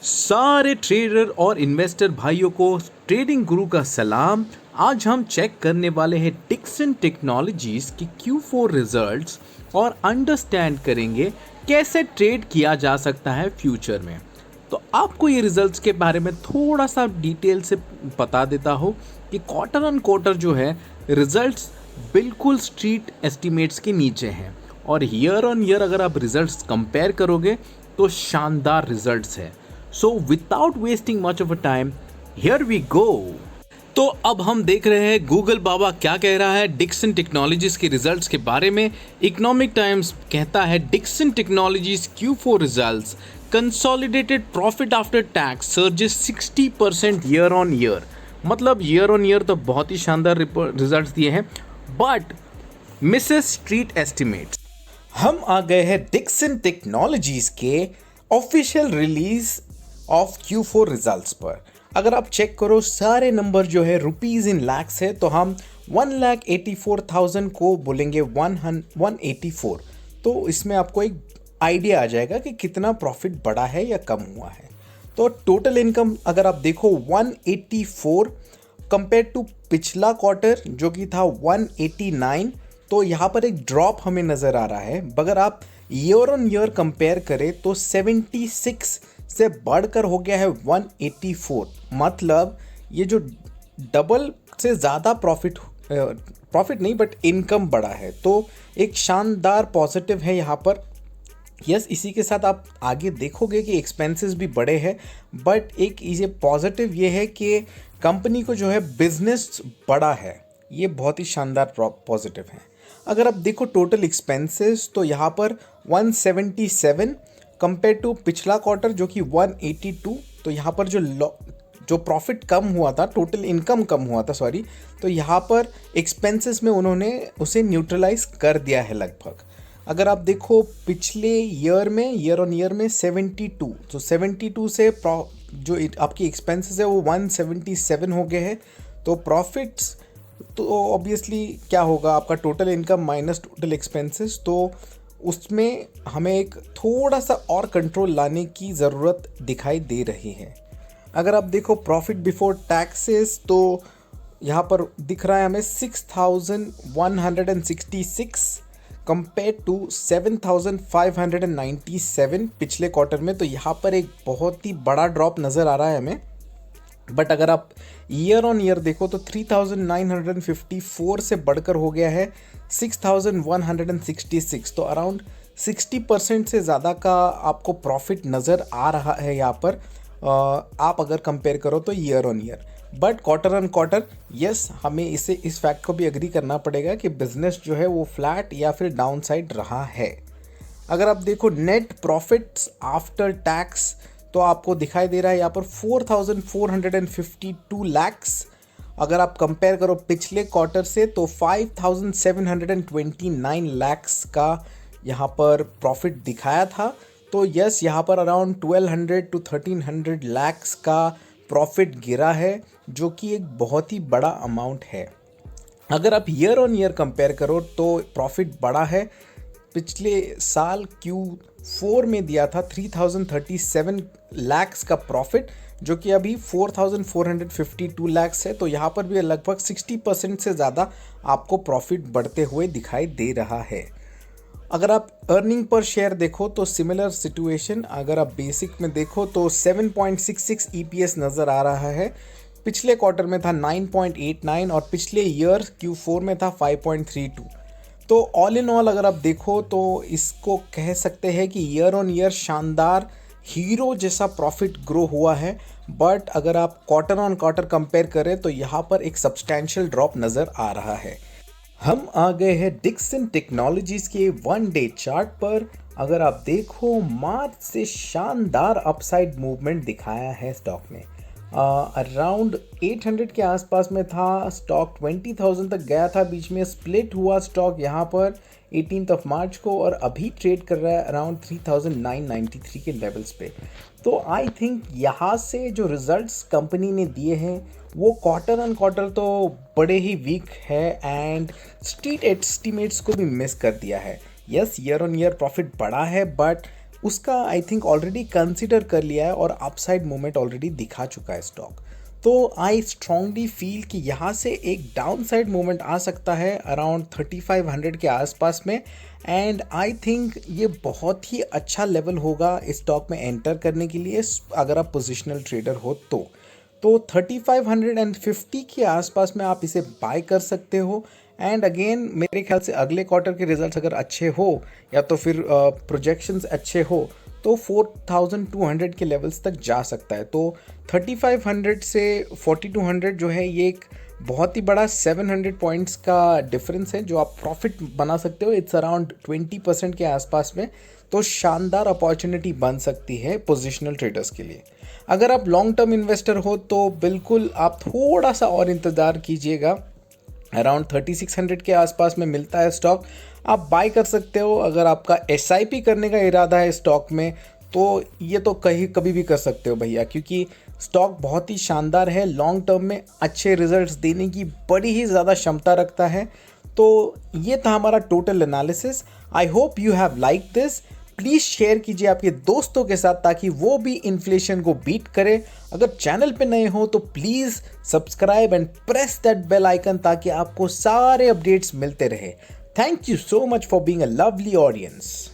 सारे ट्रेडर और इन्वेस्टर भाइयों को ट्रेडिंग गुरु का सलाम। आज हम चेक करने वाले हैं डिक्सन टेक्नोलॉजीज की Q4 रिजल्ट्स और अंडरस्टैंड करेंगे कैसे ट्रेड किया जा सकता है फ्यूचर में। तो आपको ये रिजल्ट्स के बारे में थोड़ा सा डिटेल से बता देता हूँ कि क्वार्टर ऑन क्वार्टर जो है रिजल्ट्स बिल्कुल स्ट्रीट एस्टिमेट्स के नीचे हैं और ईयर ऑन ईयर अगर आप रिजल्ट्स कंपेयर करोगे तो शानदार रिजल्ट्स है। So without wasting much of a time here we go. तो अब हम देख रहे हैं गूगल बाबा क्या कह रहा है डिक्सन टेक्नोलॉजीज के रिजल्ट्स के बारे में। इकोनॉमिक टाइम्स कहता है Dixon Technologies Q4 results consolidated profit after tax surges 60% year on year. मतलब ईयर ऑन ईयर तो बहुत ही शानदार रिजल्ट्स दिए हैं बट मिसेस स्ट्रीट एस्टिमेट्स। हम आ गए हैं डिक्सन टेक्नोलॉजीज के official release of Q4 results पर। अगर आप चेक करो सारे नंबर जो है रुपीज इन लैक्स है तो हम 1,84,000 को बोलेंगे 184। तो इसमें आपको एक आइडिया आ जाएगा कि कितना प्रॉफिट बढ़ा है या कम हुआ है। तो टोटल इनकम अगर आप देखो 184 कंपेयर टू पिछला क्वार्टर जो कि था 189, तो यहाँ पर एक ड्रॉप हमें नज़र आ रहा है। अगर आप ईयर ऑन ईयर कंपेयर करें तो 76 से बढ़कर हो गया है 184। मतलब ये जो डबल से ज़्यादा प्रॉफिट नहीं बट इनकम बढ़ा है, तो एक शानदार पॉजिटिव है यहाँ पर। यस, इसी के साथ आप आगे देखोगे कि एक्सपेंसेस भी बढ़े हैं बट एक ये पॉजिटिव ये है कि कंपनी को जो है बिजनेस बढ़ा है। ये बहुत ही शानदार पॉजिटिव है। अगर आप देखो टोटल एक्सपेंसेस तो यहाँ पर 177 कंपेयर टू पिछला क्वार्टर जो कि 182। तो यहाँ पर जो प्रॉफिट कम हुआ था, टोटल इनकम कम हुआ था सॉरी, तो यहाँ पर एक्सपेंसेस में उन्होंने उसे न्यूट्रलाइज कर दिया है लगभग। अगर आप देखो पिछले ईयर में ईयर ऑन ईयर में 72, तो 72 से जो आपकी एक्सपेंसेस है वो 177 हो गए हैं। तो प्रॉफिट्स तो ऑब्वियसली क्या होगा, आपका total income minus total expenses, तो उसमें हमें एक थोड़ा सा और कंट्रोल लाने की ज़रूरत दिखाई दे रही है। अगर आप देखो प्रॉफिट बिफोर टैक्सेस तो यहाँ पर दिख रहा है हमें 6,166 कंपेयर टू 7,597 पिछले क्वार्टर में। तो यहाँ पर एक बहुत ही बड़ा ड्रॉप नज़र आ रहा है हमें। बट अगर आप ईयर ऑन ईयर देखो तो 3,954 से बढ़कर हो गया है 6,166। तो अराउंड 60% से ज़्यादा का आपको प्रॉफिट नज़र आ रहा है यहाँ पर। आप अगर कंपेयर करो तो year on year, but quarter on quarter yes, हमें इस फैक्ट को भी एग्री करना पड़ेगा कि बिजनेस जो है वो फ्लैट या फिर डाउन साइड रहा है। अगर आप देखो नेट प्रॉफिट्स आफ्टर टैक्स तो आपको दिखाई दे रहा है यहाँ पर 4,452 लैक्स। अगर आप कंपेयर करो पिछले क्वार्टर से तो 5,729 लैक्स का यहाँ पर प्रॉफिट दिखाया था। तो यस, यहाँ पर अराउंड 1,200 to 1,300 लैक्स का प्रॉफिट गिरा है जो कि एक बहुत ही बड़ा अमाउंट है। अगर आप ईयर ऑन ईयर कंपेयर करो तो प्रॉफिट बढ़ा है। पिछले साल Q4 में दिया था 3,037 लैक्स का प्रॉफिट जो कि अभी 4,452 लैक्स है। तो यहाँ पर भी लगभग 60% से ज़्यादा आपको प्रॉफिट बढ़ते हुए दिखाई दे रहा है। अगर आप अर्निंग पर शेयर देखो तो सिमिलर सिचुएशन, अगर आप बेसिक में देखो तो 7.66 EPS नज़र आ रहा है। पिछले क्वार्टर में था 9.89 और पिछले ईयर Q4 में था 5.32। तो ऑल इन ऑल अगर आप देखो तो इसको कह सकते हैं कि ईयर ऑन ईयर शानदार हीरो जैसा प्रॉफिट ग्रो हुआ है। बट अगर आप क्वार्टर ऑन क्वार्टर कंपेयर करें तो यहाँ पर एक सब्सटैंशियल ड्रॉप नज़र आ रहा है। हम आ गए हैं डिक्सन टेक्नोलॉजीज के 1 डे चार्ट पर। अगर आप देखो मार्च से शानदार अपसाइड मूवमेंट दिखाया है स्टॉक ने। अराउंड 800 के आसपास में था स्टॉक, 20,000 तक गया था, बीच में स्प्लिट हुआ स्टॉक यहाँ पर 18 मार्च को और अभी ट्रेड कर रहा है अराउंड 3,993 के लेवल्स पे। तो आई थिंक यहाँ से जो रिजल्ट्स कंपनी ने दिए हैं वो क्वार्टर ऑन क्वार्टर तो बड़े ही वीक है एंड स्ट्रीट एस्टिमेट्स को भी मिस कर दिया है। Yes, year on year profit बढ़ा है बट उसका आई थिंक ऑलरेडी कंसिडर कर लिया है और अपसाइड मूवमेंट ऑलरेडी दिखा चुका है स्टॉक। तो आई स्ट्रांगली फील कि यहाँ से एक डाउनसाइड मूवमेंट आ सकता है अराउंड 3500 के आसपास में, एंड आई थिंक ये बहुत ही अच्छा लेवल होगा इस स्टॉक में एंटर करने के लिए अगर आप पोजिशनल ट्रेडर हो तो 3550 के आसपास में आप इसे बाय कर सकते हो। एंड अगेन मेरे ख्याल से अगले क्वार्टर के रिजल्ट्स अगर अच्छे हो या तो फिर प्रोजेक्शंस अच्छे हो तो 4200 के लेवल्स तक जा सकता है। तो 3500 से 4200 जो है ये एक बहुत ही बड़ा 700 पॉइंट्स का डिफरेंस है जो आप प्रॉफिट बना सकते हो। इट्स अराउंड 20% के आसपास में। तो शानदार अपॉर्चुनिटी बन सकती है पोजिशनल ट्रेडर्स के लिए। अगर आप लॉन्ग टर्म इन्वेस्टर हो तो बिल्कुल आप थोड़ा सा और इंतज़ार कीजिएगा। अराउंड 3600 के आसपास में मिलता है स्टॉक, आप बाय कर सकते हो। अगर आपका एसआईपी करने का इरादा है स्टॉक में तो ये तो कभी भी कर सकते हो भैया, क्योंकि स्टॉक बहुत ही शानदार है, लॉन्ग टर्म में अच्छे रिजल्ट्स देने की बड़ी ही ज़्यादा क्षमता रखता है। तो ये था हमारा total analysis. I hope you have like this. Please share कीजिए आपके दोस्तों के साथ ताकि वो भी इन्फ्लेशन को बीट करे। अगर चैनल पे नए हो तो please subscribe and press that bell icon ताकि आपको सारे अपडेट्स मिलते रहे। Thank you so much for being a lovely audience.